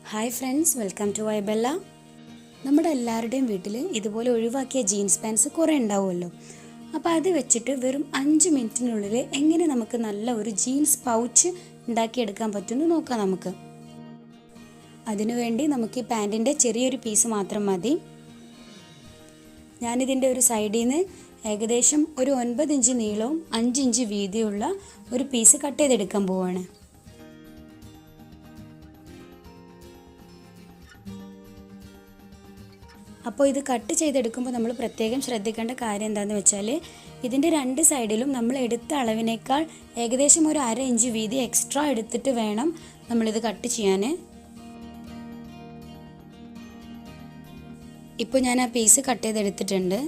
Hi friends, welcome to Ibella. നമ്മുടെ എല്ലാവരുടെയും വീട്ടിൽ ഇതുപോലെ ഒഴിവാക്കിയ ജീൻസ് പാൻസ് കുറേ ഉണ്ടാവുമല്ലോ. അപ്പോൾ അത് വെച്ചിട്ട് വെറും 5 മിനിറ്റിനുള്ളിൽ എങ്ങനെ നമുക്ക് നല്ല ഒരു ജീൻസ് പൗച്ച് ഉണ്ടാക്കിയെടുക്കാൻ പറ്റുമെന്ന് നോക്കാം നമുക്ക്. അതിനുവേണ്ടി നമുക്ക് ഈ പാൻറ്റിൻ്റെ ചെറിയൊരു പീസ് മാത്രം മതി. ഞാനിതിൻ്റെ ഒരു സൈഡിൽ നിന്ന് ഏകദേശം ഒരു 9 ഇഞ്ച് നീളവും 5 ഇഞ്ച് വീതിയുള്ള ഒരു പീസ് കട്ട് ചെയ്തെടുക്കാൻ പോവുകയാണ്. അപ്പോൾ ഇത് കട്ട് ചെയ്തെടുക്കുമ്പോൾ നമ്മൾ പ്രത്യേകം ശ്രദ്ധിക്കേണ്ട കാര്യം എന്താണെന്ന് വെച്ചാൽ, ഇതിൻ്റെ 2 സൈഡിലും നമ്മൾ എടുത്ത അളവിനേക്കാൾ ഏകദേശം ഒരു 1/2 ഇഞ്ച് വീതി എക്സ്ട്രാ എടുത്തിട്ട് വേണം നമ്മളിത് കട്ട് ചെയ്യാൻ. ഇപ്പോൾ ഞാൻ ആ പീസ് കട്ട് ചെയ്തെടുത്തിട്ടുണ്ട്.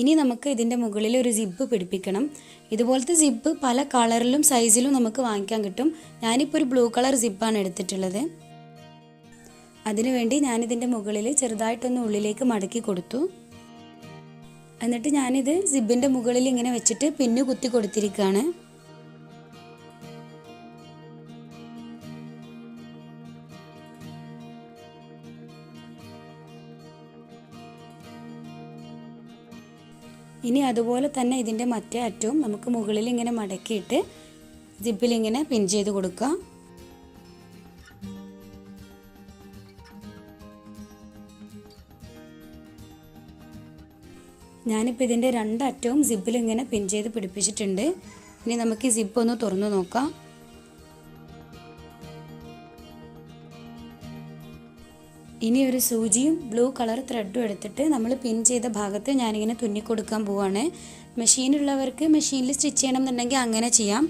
ഇനി നമുക്ക് ഇതിൻ്റെ മുകളിൽ ഒരു സിബ്ബ് പിടിപ്പിക്കണം. ഇതുപോലത്തെ സിബ്ബ് പല കളറിലും സൈസിലും നമുക്ക് വാങ്ങിക്കാൻ കിട്ടും. ഞാനിപ്പോൾ ഒരു ബ്ലൂ കളർ സിബ്ബാണ് എടുത്തിട്ടുള്ളത്. അതിനുവേണ്ടി ഞാനിതിൻ്റെ മുകളിൽ ചെറുതായിട്ടൊന്ന് ഉള്ളിലേക്ക് മടക്കി കൊടുത്തു. എന്നിട്ട് ഞാനിത് സിബിൻ്റെ മുകളിൽ ഇങ്ങനെ വെച്ചിട്ട് പിന്നു കുത്തി കൊടുത്തിരിക്കുകയാണ്. ഇനി അതുപോലെ തന്നെ ഇതിൻ്റെ മറ്റേ അറ്റവും നമുക്ക് മുകളിൽ ഇങ്ങനെ മടക്കിയിട്ട് സിബിലിങ്ങനെ പിൻ ചെയ്ത് കൊടുക്കുക. ഞാനിപ്പോൾ ഇതിൻ്റെ 2 അറ്റവും സിബിൽ ഇങ്ങനെ പിൻ ചെയ്ത് പിടിപ്പിച്ചിട്ടുണ്ട്. ഇനി നമുക്ക് ഈ സിബ് ഒന്ന് തുറന്നു നോക്കാം. ഇനി ഒരു സൂചിയും ബ്ലൂ കളർ ത്രെഡും എടുത്തിട്ട് നമ്മൾ പിൻ ചെയ്ത ഭാഗത്ത് ഞാനിങ്ങനെ തുന്നിക്കൊടുക്കാൻ പോവാണ്. മെഷീനുള്ളവർക്ക് മെഷീനിൽ സ്റ്റിച്ച് ചെയ്യണം എന്നുണ്ടെങ്കിൽ അങ്ങനെ ചെയ്യാം.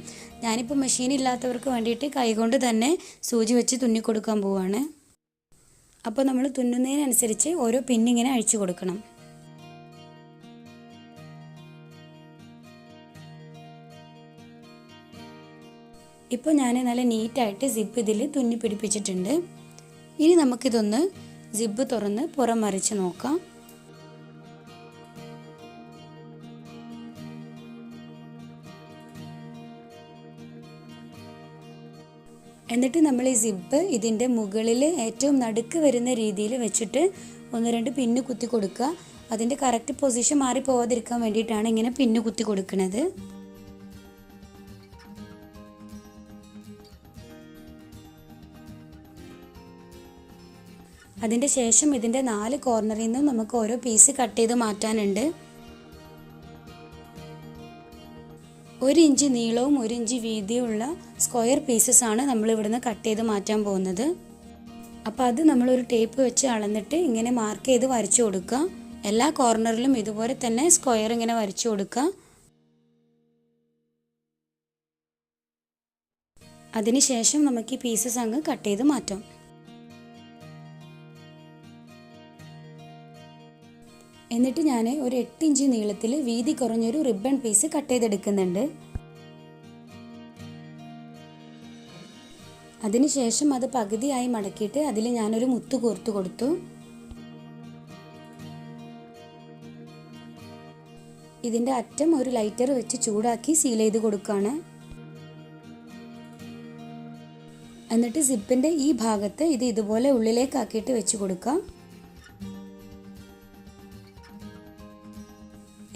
ഞാനിപ്പോൾ മെഷീൻ ഇല്ലാത്തവർക്ക് വേണ്ടിയിട്ട് കൈകൊണ്ട് തന്നെ സൂചി വെച്ച് തുന്നിക്കൊടുക്കാൻ പോവാണ്. അപ്പോൾ നമ്മൾ തുന്നുന്നതിനനുസരിച്ച് ഓരോ പിന്നിങ്ങനെ അഴിച്ചു കൊടുക്കണം. ഇപ്പോൾ ഞാൻ നല്ല നീറ്റായിട്ട് സിബ് ഇതിൽ തുന്നി പിടിപ്പിച്ചിട്ടുണ്ട്. ഇനി നമുക്കിതൊന്ന് സിബ് തുറന്ന് പുറം മറിച്ച് നോക്കാം. എന്നിട്ട് നമ്മൾ ഈ സിബ് ഇതിൻ്റെ മുകളിൽ ഏറ്റവും നടുക്ക് വരുന്ന രീതിയിൽ വെച്ചിട്ട് 1-2 പിന്ന് കുത്തി കൊടുക്കുക. അതിൻ്റെ കറക്റ്റ് പൊസിഷൻ മാറി പോവാതിരിക്കാൻ വേണ്ടിയിട്ടാണ് ഇങ്ങനെ പിന്ന് കുത്തി കൊടുക്കുന്നത്. അതിൻ്റെ ശേഷം ഇതിൻ്റെ 4 കോർണറിൽ നിന്നും നമുക്ക് ഓരോ പീസ് കട്ട് ചെയ്ത് മാറ്റാനുണ്ട്. 1 ഇഞ്ച് നീളവും 1 ഇഞ്ച് വീതിയുള്ള സ്ക്വയർ പീസസ് ആണ് നമ്മൾ ഇവിടുന്ന് കട്ട് ചെയ്ത് മാറ്റാൻ പോകുന്നത്. അപ്പോൾ അത് നമ്മളൊരു ടേപ്പ് വെച്ച് അളന്നിട്ട് ഇങ്ങനെ മാർക്ക് ചെയ്ത് വരച്ചു കൊടുക്കുക. എല്ലാ കോർണറിലും ഇതുപോലെ തന്നെ സ്ക്വയർ ഇങ്ങനെ വരച്ചു കൊടുക്കുക. അതിനുശേഷം നമുക്ക് ഈ പീസസ് അങ്ങ് കട്ട് ചെയ്ത് മാറ്റാം. എന്നിട്ട് ഞാൻ ഒരു 8 ഇഞ്ച് നീളത്തിൽ വീതി കുറഞ്ഞൊരു റിബൺ പീസ് കട്ട് ചെയ്തെടുക്കുന്നുണ്ട്. അതിനുശേഷം അത് പകുതിയായി മടക്കിയിട്ട് അതിൽ ഞാനൊരു മുത്ത് കോർത്ത് കൊടുത്തു. ഇതിൻ്റെ അറ്റം ഒരു ലൈറ്റർ വെച്ച് ചൂടാക്കി സീൽ ചെയ്ത് കൊടുക്കുകയാണ്. എന്നിട്ട് സിപ്പിൻ്റെ ഈ ഭാഗത്ത് ഇത് ഇതുപോലെ ഉള്ളിലേക്കാക്കിയിട്ട് വെച്ച് കൊടുക്കാം.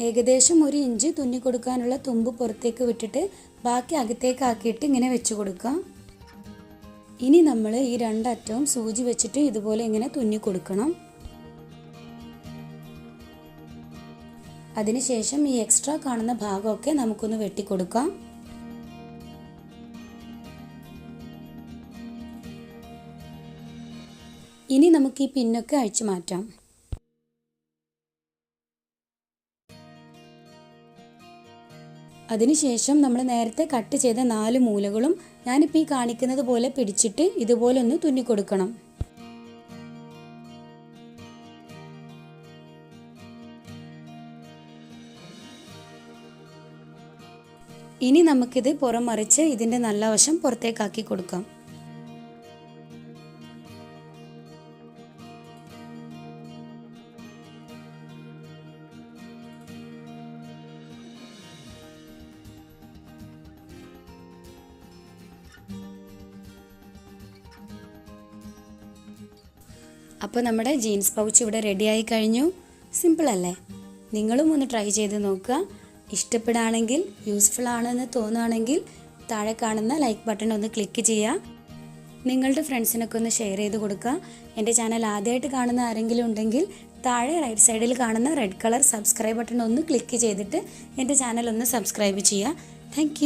ഏകദേശം 1 ഇഞ്ച് തുന്നി കൊടുക്കാനുള്ള തുമ്പ് പുറത്തേക്ക് വിട്ടിട്ട് ബാക്കി അകത്തേക്ക് ആക്കിയിട്ട് ഇങ്ങനെ വെച്ച് കൊടുക്കാം. ഇനി നമ്മൾ ഈ 2 അറ്റവും സൂചി വെച്ചിട്ട് ഇതുപോലെ ഇങ്ങനെ തുന്നി കൊടുക്കണം. അതിനുശേഷം ഈ എക്സ്ട്രാ കാണുന്ന ഭാഗമൊക്കെ നമുക്കൊന്ന് വെട്ടിക്കൊടുക്കാം. ഇനി നമുക്ക് ഈ പിന്നൊക്കെ അഴിച്ചു മാറ്റാം. അതിനുശേഷം നമ്മൾ നേരത്തെ കട്ട് ചെയ്ത 4 മൂലകളും ഞാനിപ്പോൾ ഈ കാണിക്കുന്നത് പോലെ പിടിച്ചിട്ട് ഇതുപോലെ ഒന്ന് തുന്നിക്കൊടുക്കണം. ഇനി നമുക്കിത് പുറം മറിച്ച് ഇതിൻ്റെ നല്ല വശം പുറത്തേക്കാക്കി കൊടുക്കാം. അപ്പോൾ നമ്മുടെ ജീൻസ് പൗച്ച് ഇവിടെ റെഡിയായി കഴിഞ്ഞു. സിമ്പിൾ അല്ലേ? നിങ്ങളും ഒന്ന് ട്രൈ ചെയ്ത് നോക്കുക. ഇഷ്ടപ്പെടുകയാണെങ്കിൽ, യൂസ്ഫുൾ ആണെന്ന് തോന്നുകയാണെങ്കിൽ താഴെ കാണുന്ന ലൈക്ക് ബട്ടൺ ഒന്ന് ക്ലിക്ക് ചെയ്യുക. നിങ്ങളുടെ ഫ്രണ്ട്സിനൊക്കെ ഒന്ന് ഷെയർ ചെയ്ത് കൊടുക്കുക. എൻ്റെ ചാനൽ ആദ്യമായിട്ട് കാണുന്ന ആരെങ്കിലും ഉണ്ടെങ്കിൽ താഴെ റൈറ്റ് സൈഡിൽ കാണുന്ന റെഡ് കളർ സബ്സ്ക്രൈബ് ബട്ടൺ ഒന്ന് ക്ലിക്ക് ചെയ്തിട്ട് എൻ്റെ ചാനൽ ഒന്ന് സബ്സ്ക്രൈബ് ചെയ്യുക. താങ്ക്